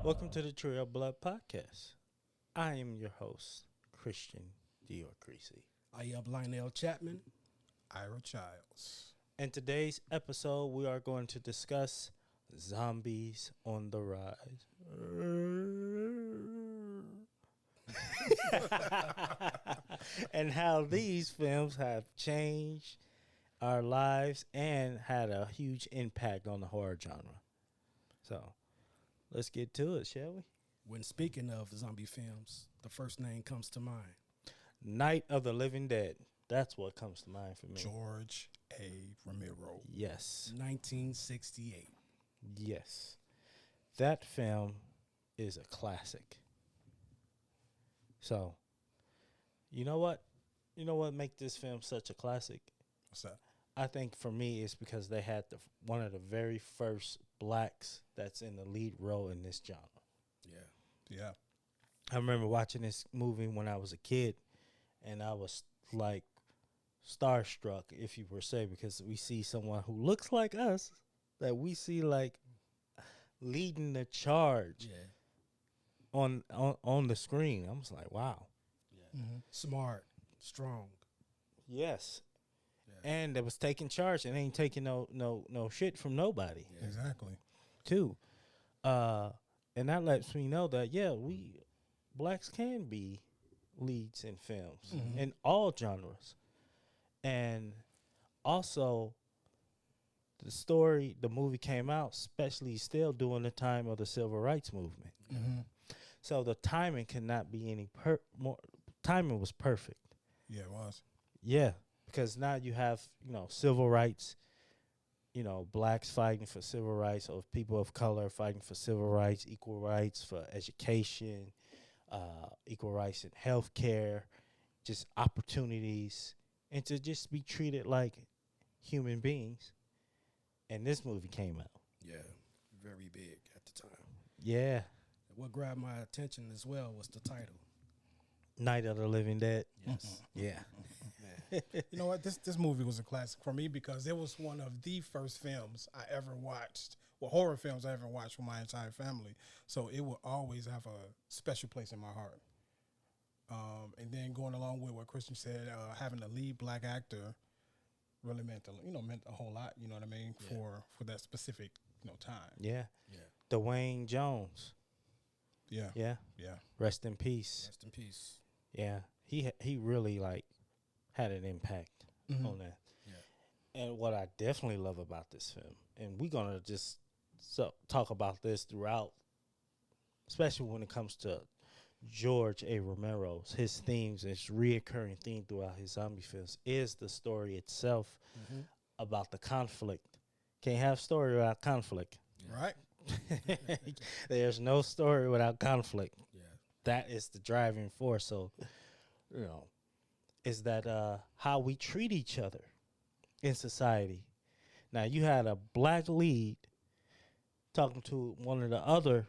Welcome to the Trail Blood Podcast. I am your host, Christian Dior Creasy. I up Lionel Chapman. Ira Childs. In today's episode, we are going to discuss zombies on the rise. And how these films have changed our lives and had a huge impact on the horror genre. So, let's get to it, shall we? When speaking of zombie films, the first name comes to mind. Night of the Living Dead. That's what comes to mind for me. George A. Romero. Yes. 1968. Yes. That film is a classic. So, you know what? You know what make this film such a classic? What's that? I think for me it's because they had one of the very first blacks that's in the lead role in this genre. Yeah. I remember watching this movie when I was a kid, and I was like starstruck, if you were say, because we see someone who looks like us that we see like leading the charge on the screen. I was like, wow. Yeah. Mm-hmm. Smart, strong. Yes. Yeah. And that was taking charge and ain't taking no shit from nobody. Yeah. Exactly. Too. And that lets me know that we blacks can be leads in films in all genres. And also the movie came out, especially still during the time of the civil rights movement. Mm-hmm. So the timing cannot be any more. Timing was perfect. Yeah, it was. Yeah, because now you have civil rights. Blacks fighting for civil rights, or people of color fighting for civil rights, equal rights for education, equal rights in healthcare, just opportunities, and to just be treated like human beings. And this movie came out. Yeah, very big at the time. Yeah. What grabbed my attention as well was the title. Night of the Living Dead. Yes. Yeah. You know what? This movie was a classic for me because it was one of the first films I ever watched, horror films I ever watched with my entire family. So it will always have a special place in my heart. And then going along with what Christian said, having a lead black actor really meant a whole lot. You know what I mean? Yeah. For that specific time. Yeah. Yeah. Dwayne Jones. Yeah. Yeah. Yeah. Rest in peace. Rest in peace. Yeah. He really had an impact on that. Yeah. And what I definitely love about this film, and we're gonna just talk about this throughout, especially when it comes to George A. Romero's his themes, his reoccurring theme throughout his zombie films, is the story itself about the conflict. Can't have story without conflict. Yeah. Right. There's no story without conflict. Yeah. That is the driving force. So, is that how we treat each other in society. Now, you had a black lead talking to one of the other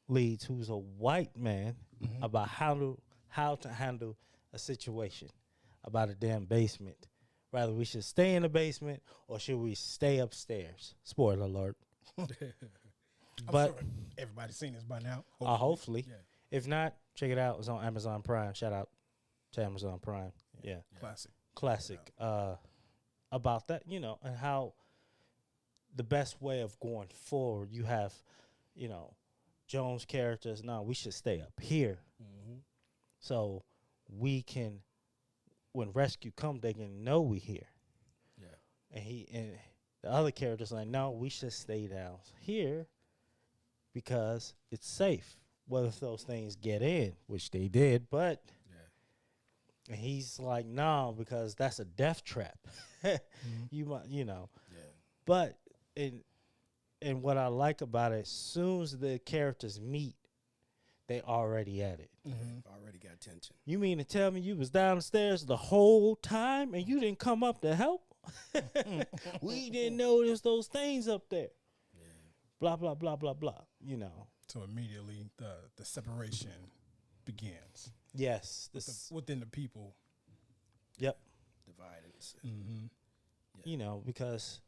leads who's a white man about how to handle a situation, about a damn basement. Rather, we should stay in the basement or should we stay upstairs? Spoiler alert. But sure everybody's seen this by now. Hopefully. Yeah. If not, check it out. It's on Amazon Prime. Shout out to Amazon Prime. Yeah. Classic. About that, and how the best way of going forward, you have, Jones' characters, no, we should stay up here. Mm-hmm. So we can, when rescue come, they can know we here. Yeah. And the other characters like, no, we should stay down here because it's safe. Whether those things get in, which they did, but and he's like, no, because that's a death trap. You might, Yeah. But and what I like about it, as soon as the characters meet, they already at it. Already got tension. You mean to tell me you was downstairs the whole time and you didn't come up to help? We didn't notice those things up there. Yeah. Blah, blah, blah, blah, blah. So immediately the separation begins. Yes. Within the people. Yep. Divided. Because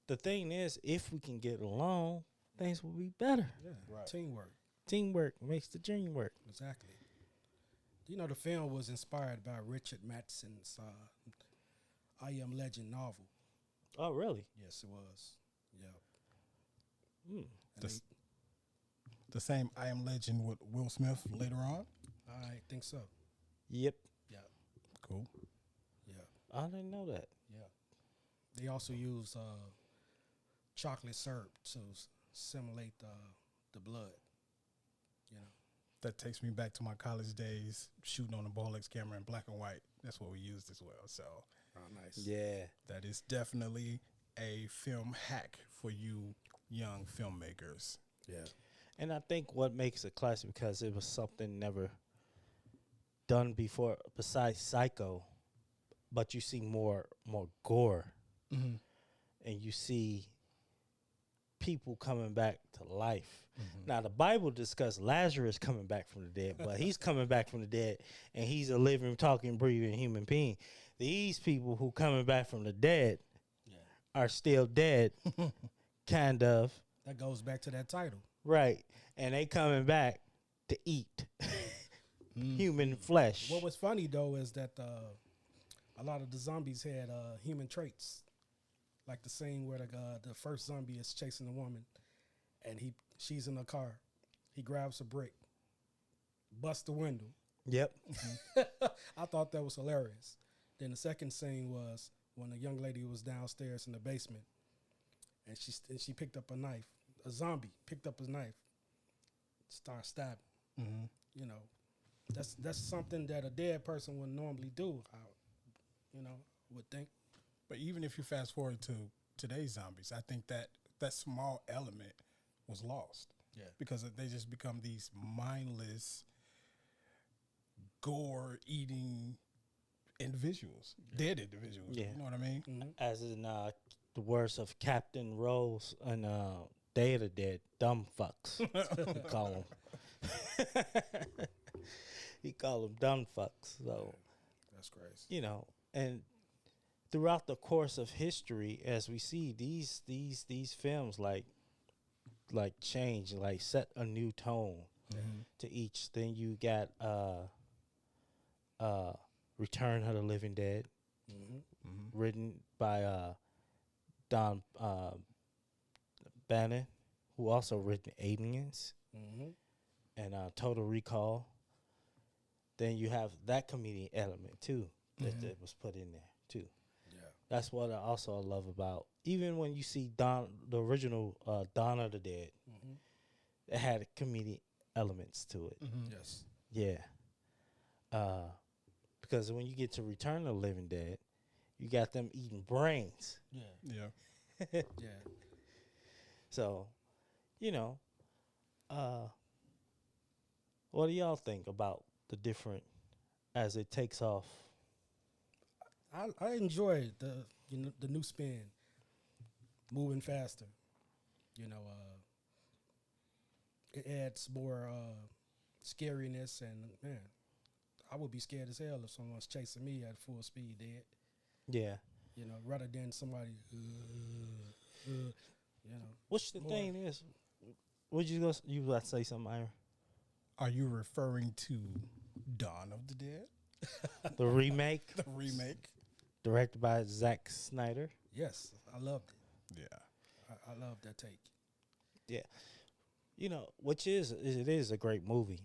the thing is, if we can get along, things will be better. Yeah, Right. teamwork. Teamwork makes the dream work. Exactly. You know, the film was inspired by Richard Matheson's I Am Legend novel. Oh, really? Yes, it was. Yeah. Mm. And The, the same I Am Legend with Will Smith later on. I think so. Yep. Yeah. Cool. Yeah. I didn't know that. Yeah. They also use chocolate syrup to simulate the blood. You know. That takes me back to my college days shooting on a Bolex camera in black and white. That's what we used as well. So Oh, nice. Yeah. that is definitely a film hack for you young filmmakers. Yeah. And I think what makes it classic because it was something never done before besides Psycho, but you see more gore Mm-hmm. and you see people coming back to life. Mm-hmm. Now the Bible discussed Lazarus coming back from the dead, but he's coming back from the dead and he's a living, talking, breathing human being. These people who coming back from the dead Yeah. are still dead, kind of. That goes back to that title. Right. And they coming back to eat human flesh. What was funny though is that a lot of the zombies had human traits, like the scene where the first zombie is chasing a woman, and she's in a car. He grabs a brick, busts the window. Yep. I thought that was hilarious. Then the second scene was when a young lady was downstairs in the basement, and she picked up a knife. A zombie picked up a knife, started stabbing. Mm-hmm. You know, that's something that a dead person would normally do. Would think. But even if you fast forward to today's zombies, I think that small element was lost. Yeah. Because they just become these mindless, gore-eating individuals, dead individuals. Yeah. You know what I mean? Mm-hmm. As in the words of Captain Rose and Day of the Dead, dumb fucks. He call them. He call them dumb fucks. So, That's crazy. you know, and throughout the course of history, as we see these films like change, like set a new tone to each. Then you got Return of the Living Dead, Mm-hmm. written by Don Bannon, who also written Aliens Mm-hmm. and Total Recall. Then you have that comedian element too that was put in there too. Yeah. That's what I also love about even when you see the original Dawn of the Dead, Mm-hmm. it had comedic elements to it. Yes. Yeah. Because when you get to Return of the Living Dead, you got them eating brains. Yeah. Yeah. Yeah. So, what do y'all think about the different as it takes off? I enjoy the new spin, moving faster. It adds more scariness, and man, I would be scared as hell if someone's chasing me at full speed dead. Yeah. Rather than somebody, Which the More. thing is, you about to say something, Ira? Are you referring to Dawn of the Dead, The remake, the remake? directed by Zack Snyder. Yes, I loved it. Yeah. I love that take. Yeah. Which it is a great movie.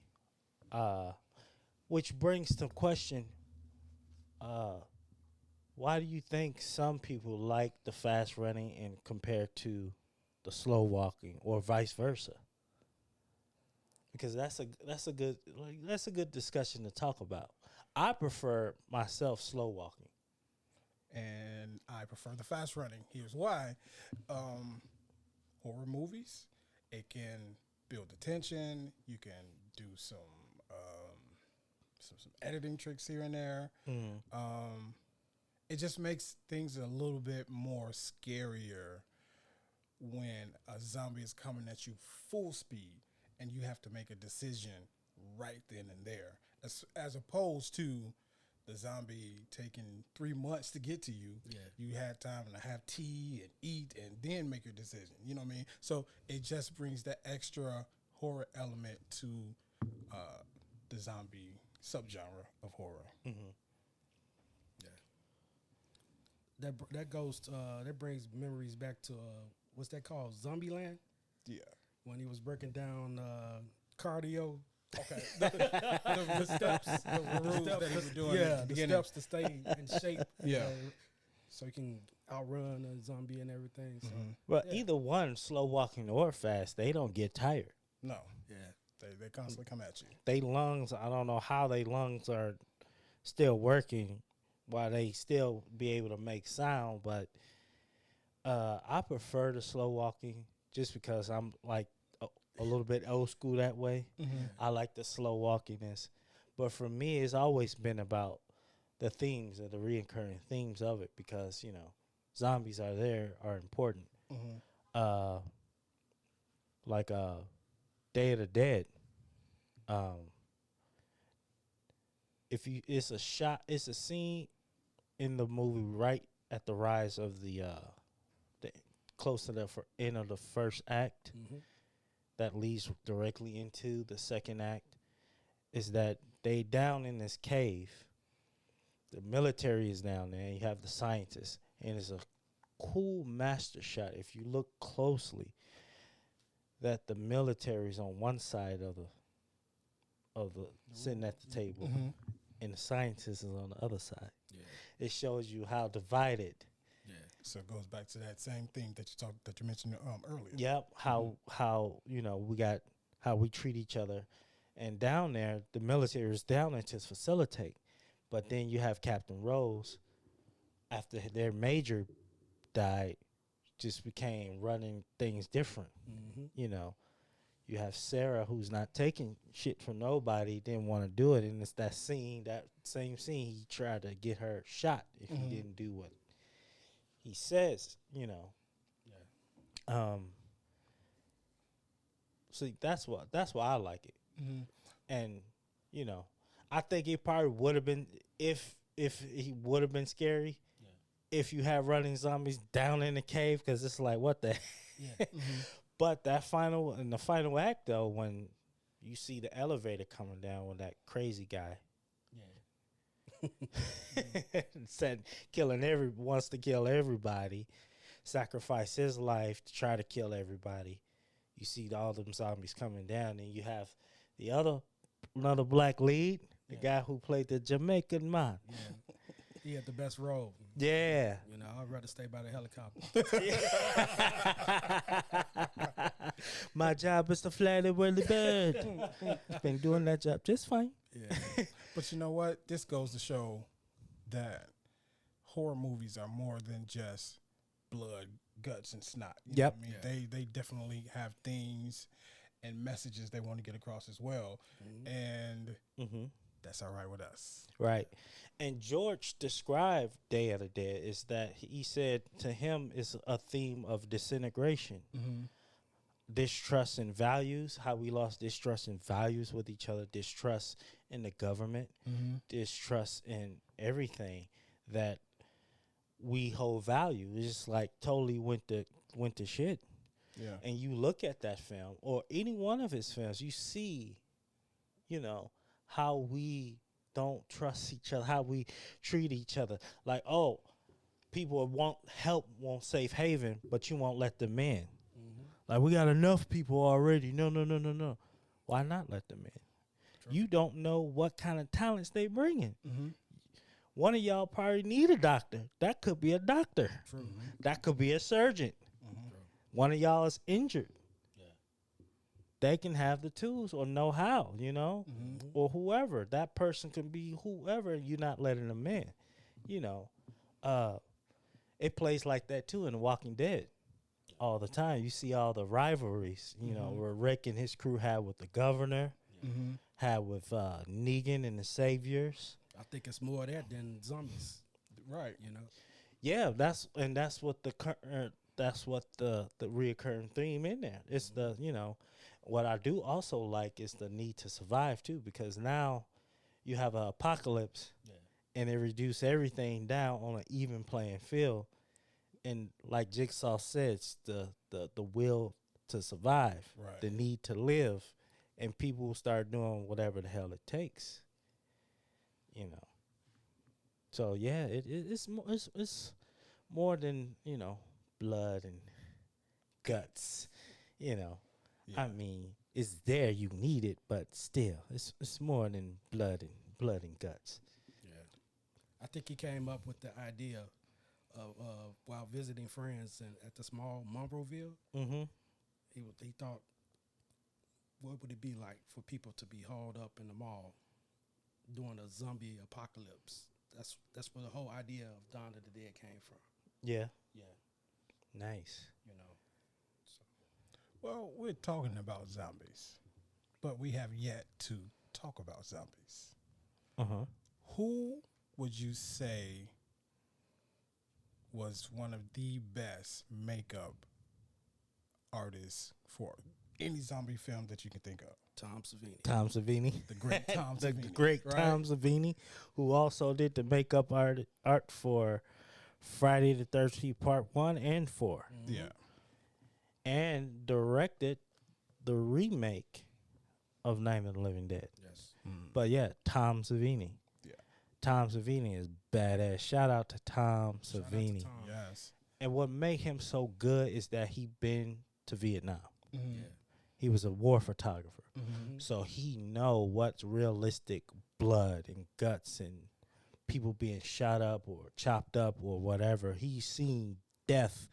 Which brings to question, why do you think some people like the fast running and compared to the slow walking, or vice versa? Because that's a good discussion to talk about. I prefer myself slow walking. And I prefer the fast running. Here's why. Horror movies, it can build the tension. You can do some editing tricks here and there. It just makes things a little bit more scarier when a zombie is coming at you full speed and you have to make a decision right then and there, as opposed to the zombie taking 3 months to get to you. Yeah. You had time to have tea and eat and then make your decision. You know what I mean? So it just brings that extra horror element to the zombie subgenre of horror. Mm-hmm. That goes to, that brings memories back to what's that called? Zombieland? Yeah. When he was breaking down cardio. Okay. The steps, the rules that he was doing. Yeah, at the the beginning. steps to stay in shape. Yeah. So you can outrun a zombie and everything. So But Yeah. either one, slow walking or fast, they don't get tired. No, yeah, they constantly come at you. They lungs, I don't know how they lungs are still working while they still be able to make sound, but I prefer the slow walking just because I'm like a little bit old school that way. I like the slow walkiness. But for me, it's always been about the themes or the reoccurring themes of it because, you know, zombies are important. Like Day of the Dead. It's a scene in the movie right at the rise of the close to the end of the first act that leads directly into the second act is that they down in this cave. The military is down there. And you have the scientists, and it's a cool master shot. If you look closely, that the military is on one side of the sitting at the table, and the scientists is on the other side. yeah, It shows you how divided. yeah. So it goes back to that same thing that you mentioned earlier. Yep. How you know how we treat each other, and down there the military is down there to facilitate, but then you have Captain Rose, after their major died, just became running things different. You know, you have Sarah who's not taking shit from nobody, didn't want to do it, and it's that same scene he tried to get her shot if he didn't do what he says, you know. Yeah. See, that's why I like it. And, you know, I think it probably would have been if he would have been scary if you have running zombies down in the cave, because it's like, what the Yeah. But the final act though, when you see the elevator coming down with that crazy guy said wants to kill everybody, sacrifice his life to try to kill everybody. You see all them zombies coming down, and you have another black lead, the guy who played the Jamaican man. Yeah. He had the best role. Yeah. You know, I'd rather stay by the helicopter. My job is to fly the whirly bird. Been doing that job just fine. Yeah. But you know what? This goes to show that horror movies are more than just blood, guts, and snot. You know what I mean? They definitely have themes and messages they want to get across as well. And that's all right with us. Right. And George described Day of the Dead is that he said to him is a theme of disintegration. Distrust in values, how we lost distrust in values with each other, distrust in the government, distrust in everything that we hold value. It's just like totally went to shit. Yeah. And you look at that film or any one of his films, you see, you know, how we don't trust each other, how we treat each other. Like, oh, people want help, want safe haven, but you won't let them in. Like, we got enough people already. No. Why not let them in? True. You don't know what kind of talents they bringing. One of y'all probably need a doctor. That could be a doctor. True. That could be a surgeon. One of y'all is injured. They can have the tools or know how, you know, or whoever. That person can be whoever, and you're not letting them in. You know, it plays like that too in The Walking Dead. All the time, you see all the rivalries. You know, where Rick and his crew had with the governor, had with Negan and the Saviors. I think it's more of that than zombies. Right. You know. Yeah, that's what the reoccurring theme in there. It's the, you know, what I do also like is the need to survive too, because now you have an apocalypse and it reduced everything down on an even playing field. And like Jigsaw says, the will to survive, Right. the need to live, and people will start doing whatever the hell it takes. You know. So yeah, it's more than blood and guts. You know, Yeah. I mean, it's there. You need it, but still, it's more than blood and guts. Yeah. I think he came up with the idea of while visiting friends at the small Monroeville. Mm-hmm. He thought, what would it be like for people to be hauled up in the mall during a zombie apocalypse? That's where the whole idea of Dawn of the Dead came from. Yeah. Yeah, Nice. you know. So, Well, we're talking about zombies, but we have yet to talk about zombies. Uh-huh. Who would you say was one of the best makeup artists for any zombie film that you can think of? Tom Savini. Tom Savini. The great Tom The Savini. great right? Tom Savini, who also did the makeup art for Friday the 13th Part 1 and 4. Yeah. And directed the remake of Night of the Living Dead. Yes. But yeah, Tom Savini. Yeah. Tom Savini is badass. Shout out to Tom Shout out to Savini. Tom. Yes. And what made him so good is that he been to Vietnam. Mm-hmm. Yeah. He was a war photographer. Mm-hmm. So he know what's realistic blood and guts and people being shot up or chopped up or whatever. He's seen death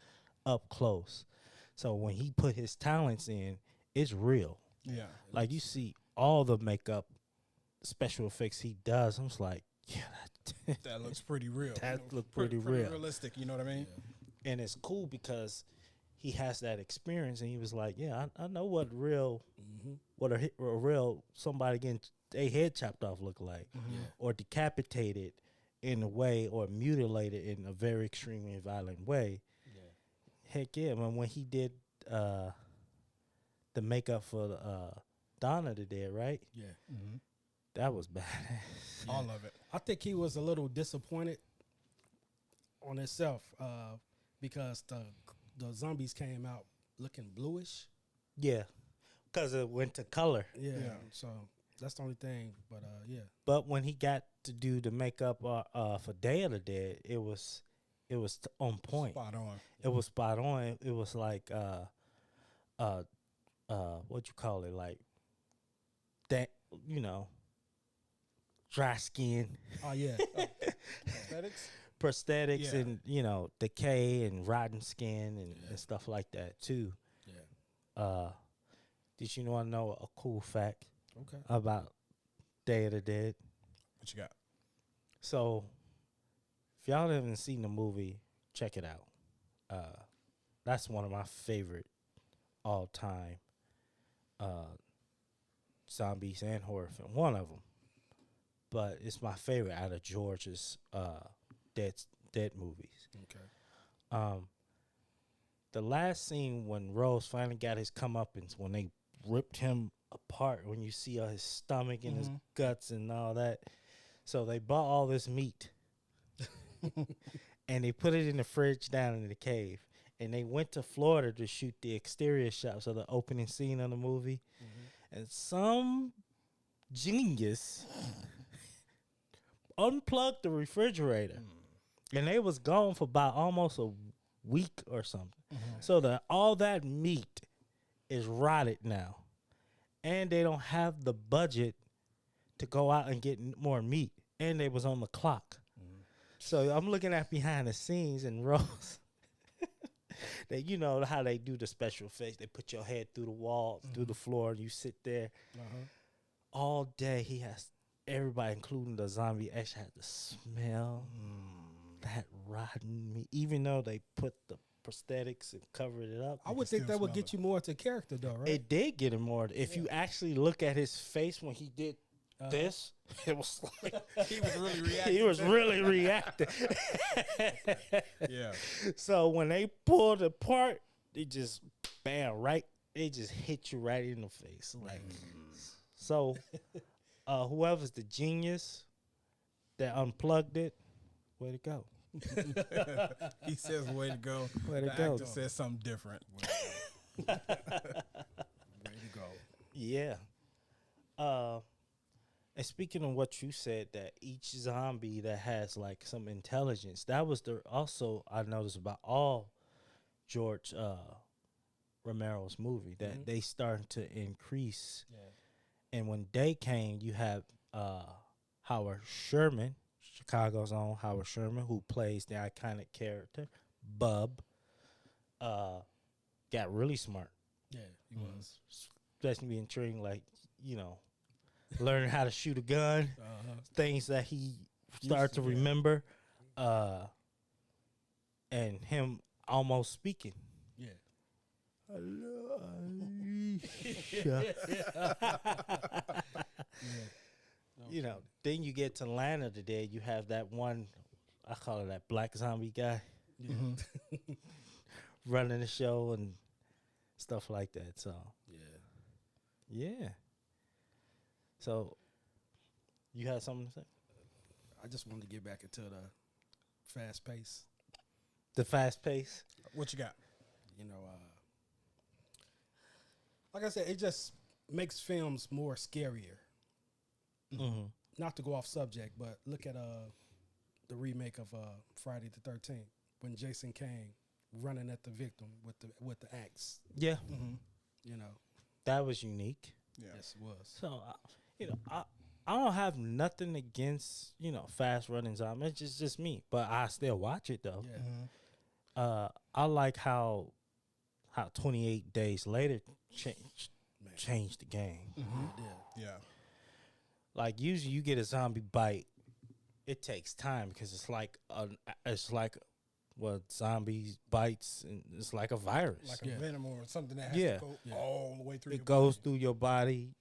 up close. So when he put his talents in, it's real. Yeah. Like you see all the makeup special effects he does. I'm just like, yeah, That looks pretty real. that look pretty real. realistic, you know what I mean? Yeah. And it's cool because he has that experience, and he was like, yeah, I know what real, what a real somebody getting their head chopped off look like, Yeah. or decapitated in a way, or mutilated in a very extremely violent way. Yeah. Heck yeah, man, when he did the makeup for Dawn of the Dead, right? Yeah. Mm-hmm. That was badass. All of it. I think he was a little disappointed on himself because the zombies came out looking bluish. Yeah, because it went to color. Yeah. Yeah. So that's the only thing. But yeah. But when he got to do the makeup for Day of the Dead, it was on point. Spot on. It was spot on. It was like what you call it, like that, dry skin, Oh yeah. Aesthetics? prosthetics, Yeah. and decay and rotten skin and, Yeah. and stuff like that too. Yeah. Did you want to know a cool fact Okay. about Day of the Dead? What you got? So, if y'all haven't seen the movie, check it out. That's one of my favorite all-time zombies and horror film. One of them, but it's my favorite out of George's dead movies. Okay. The last scene when Rose finally got his comeuppance, when they ripped him apart, when you see his stomach and his guts and all that. So they bought all this meat and they put it in the fridge down in the cave. And they went to Florida to shoot the exterior shots of the opening scene of the movie. And some genius unplugged the refrigerator. And they was gone for about almost a week or something. So that all that meat is rotted now. And they don't have the budget to go out and get more meat. And they was on the clock. So I'm looking at behind the scenes and Rose, you know how they do the special effects. They put your head through the wall, through the floor, and you sit there. All day he has, everybody, including the zombie, actually had to smell that rotten meat. Even though they put the prosthetics and covered it up. I would think that would get you more into character, though, right? It did get him more. If you actually look at his face when he did this, it was like He was really reacting. he was really reacting. Yeah. So when they pulled apart, it just bam, right? It just hit you right in the face. Like so whoever's the genius that unplugged it, way to go. He says, "Way to go." Way to The go. actor says something different. Way to go. Yeah. And speaking of what you said, that each zombie that has like some intelligence, that was the also I noticed about all George Romero's movie that they started to increase. Yeah. And when day came, you have Howard Sherman, Chicago's own Howard Sherman, who plays the iconic character Bub. Got really smart, Yeah, he was. especially being trained like learning how to shoot a gun, things that he started to remember, and him almost speaking. Yeah. Then you get to Land of the Dead, you have that one, I call it that black zombie guy running the show and stuff like that. So, yeah. So, you had something to say? I just wanted to get back into the fast pace. The fast pace? What you got? Like I said, it just makes films more scarier. Mm-hmm. Not to go off subject, but look at the remake of Friday the 13th when Jason came running at the victim with the axe. Yeah. You know. That was unique. Yeah. Yes, it was. So, I don't have nothing against, fast running zombies. It's just me. But I still watch it, though. Yeah. I like how 28 days later changed the game. Yeah. Like usually you get a zombie bite, it takes time because it's like zombies bites and it's like a virus. Like a venom or something that has Yeah. to go all the way through. It goes through your body.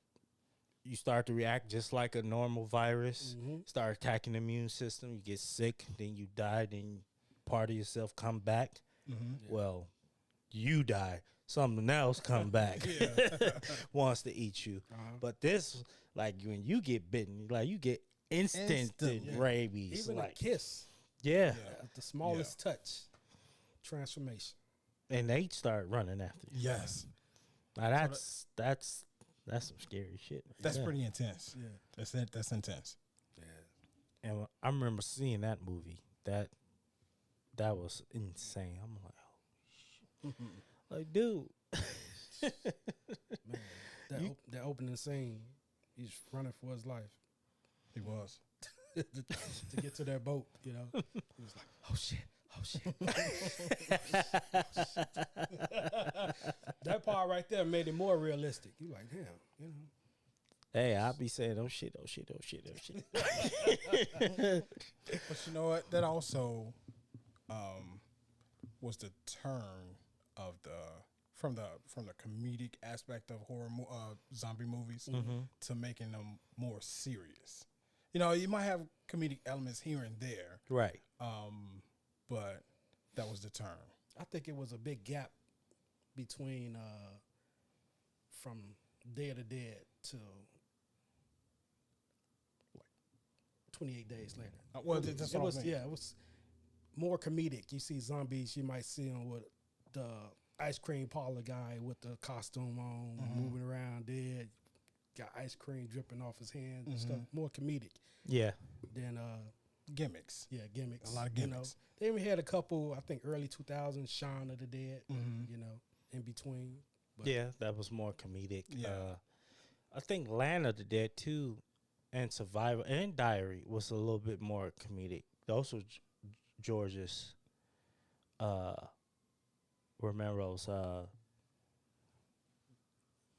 You start to react just like a normal virus. Start attacking the immune system. You get sick, then you die. Then part of yourself come back. Well, you die. Something else come back. Wants to eat you. But this, like when you get bitten, like you get instant rabies. Even like a kiss. Yeah. The smallest touch. Transformation. And they start running after you. Yes. Now that's some scary shit. That's pretty intense. Yeah. That's intense. Yeah. And I remember seeing that movie. That was insane. I'm like, oh shit. Like, dude. Man, that opening scene, he's running for his life. He was. to get to that boat, He was like, oh shit. That part right there made it more realistic. You like, damn, Hey, I'll be saying, oh shit. But you know what? That also was the turn of from the comedic aspect of zombie movies to making them more serious. You might have comedic elements here and there, Right. but that was the turn. I think it was a big gap between from Day of the Dead to 28 days later. Well, that's what I was saying. Yeah, it was more comedic. You see zombies, you might see them with the ice cream parlor guy with the costume on, moving around dead, got ice cream dripping off his hands and stuff. More comedic. Yeah. Than gimmicks. Yeah, gimmicks. A lot of gimmicks. They even had a couple, I think early 2000s, Shaun of the Dead, in between. But yeah, that was more comedic. Yeah. I think Land of the Dead too, and Survivor and Diary was a little bit more comedic. Those were George's, Romero's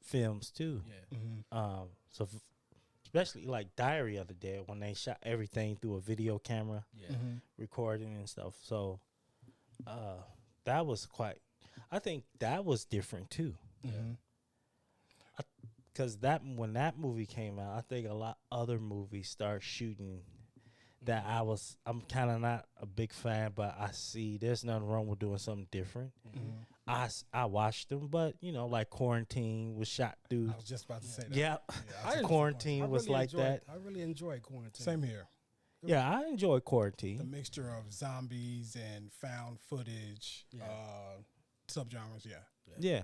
films too. Yeah. So especially like Diary of the Dead when they shot everything through a video camera, recording and stuff. So that was quite. I think that was different too. Because when that movie came out, I think a lot other movies start shooting that I'm kind of not a big fan, but I see there's nothing wrong with doing something different. I watched them, but like Quarantine was shot through. I was just about to say that. Yeah, I Quarantine was like that. I really enjoyed Quarantine. Same here. Yeah, I enjoy The Quarantine. mixture of zombies and found footage, Yeah. subgenres. Yeah. Yeah.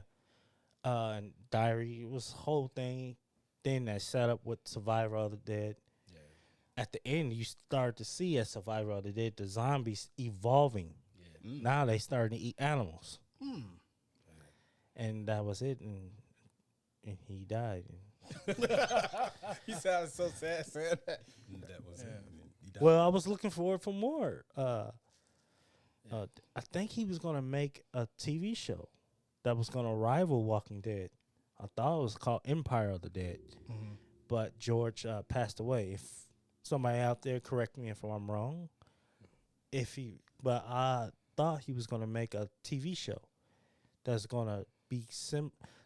And Diary was whole thing. Then that setup with Survivor of the Dead. Yeah. At the end, you start to see as Survivor of the Dead the zombies evolving. Yeah. Now they starting to eat animals, Hmm. and that was it. And he died. He sounded so sad saying that. That was it. He died. Well, I was looking forward for more. I think he was gonna make a TV show that was gonna rival Walking Dead. I thought it was called Empire of the Dead, Mhm. but George passed away. If somebody out there correct me if I'm wrong, but I thought he was gonna make a TV show that's gonna be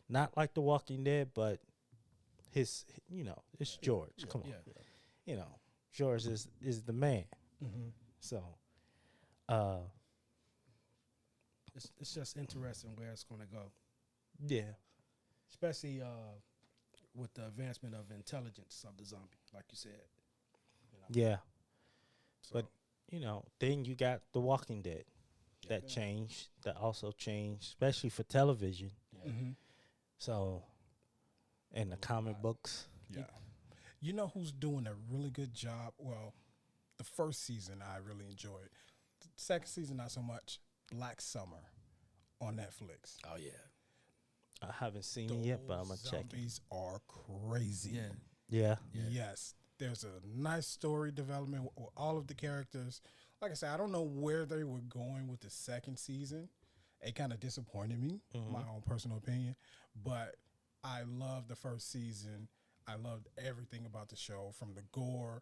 not like The Walking Dead, but it's George. Come on, Yeah. George is the man. Mhm. So, It's just interesting where it's going to go, yeah, especially with the advancement of intelligence of the zombie, like you said. yeah. So, But then you got The Walking Dead that changed. That also changed, especially for television. Mhm. So, and the comic books. Yeah. You know who's doing a really good job? Well, the first season I really enjoyed. The second season not so much. Black Summer on Netflix. oh yeah, I haven't seen it yet, but I'm gonna Those check it. zombies are crazy. yeah, Yeah, yeah. Yes. There's a nice story development with all of the characters. Like I said, I don't know where they were going with the second season. It kind of disappointed me, my own personal opinion. But I loved the first season. I loved everything about the show, from the gore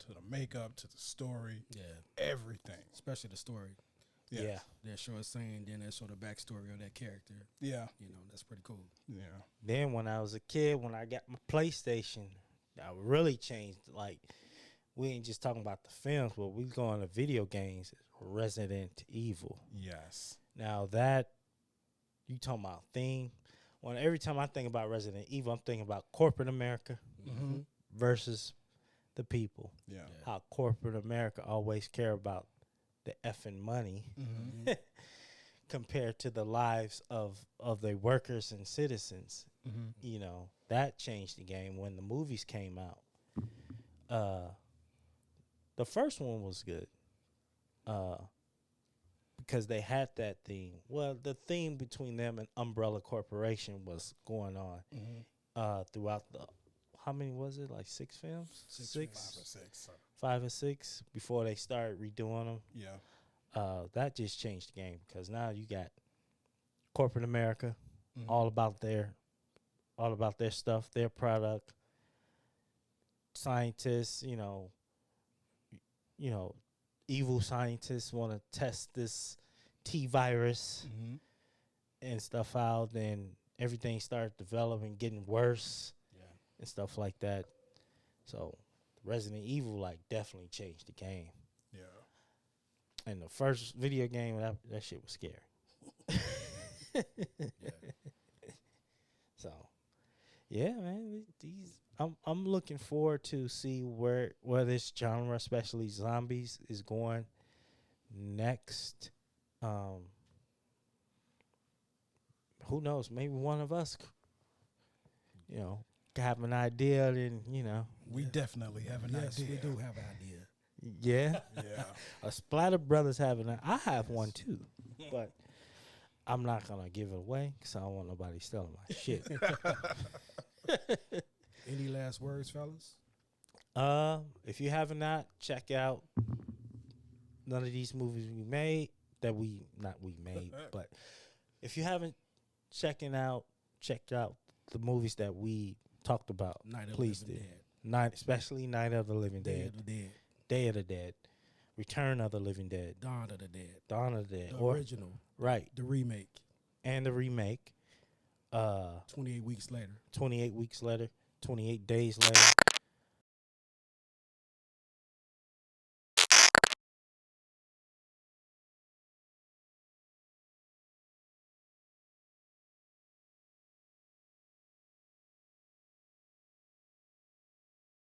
to the makeup to the story, Yeah, everything. especially the story. Yes. yeah. They show a scene, then they show the backstory of that character. Yeah. That's pretty cool. Yeah. Then when I was a kid, when I got my PlayStation, I really changed. Like, we ain't just talking about the films, but we going to video games. Resident Evil. Yes. Now that you talking about theme, when every time I think about Resident Evil, I'm thinking about corporate America Mm-hmm. versus the people. Yeah. How corporate America always care about the effing money Mm-hmm. compared to the lives of their workers and citizens. Mm-hmm. That changed the game when the movies came out. The first one was good. Because they had that theme. Well, the theme between them and Umbrella Corporation was going on throughout how many was it? Like 6 films? Five or six. 5 or 6 before they started redoing them. Yeah. That just changed the game because now you got corporate America, Mhm. all about their stuff, their product. Scientists, evil scientists want to test this T virus Mm-hmm. and stuff out. Then everything started developing, getting worse, and stuff like that. So Resident Evil definitely changed the game. Yeah. And the first video game, that shit was scary. So, yeah, man, I'm looking forward to see where this genre, especially zombies, is going next. Who knows? Maybe one of us, have an idea, and We definitely have an Yes, idea. we do have an idea. yeah. Yeah. A Splatter Brothers having I have one too, but I'm not gonna give it away because I don't want nobody stealing my shit. Any last words, fellas? If you haven't not check out none of these movies we made but if you haven't checked out the movies that we talked about, Night of please the do. Living Dead. Especially Night of the Living Day Dead, of the Dead. Day of the Dead, Return of the Living Dead, Dawn of the Dead. Dawn of the Dead, The original. right, The remake. and the remake. 28 weeks later. 28 weeks later, 28 days later.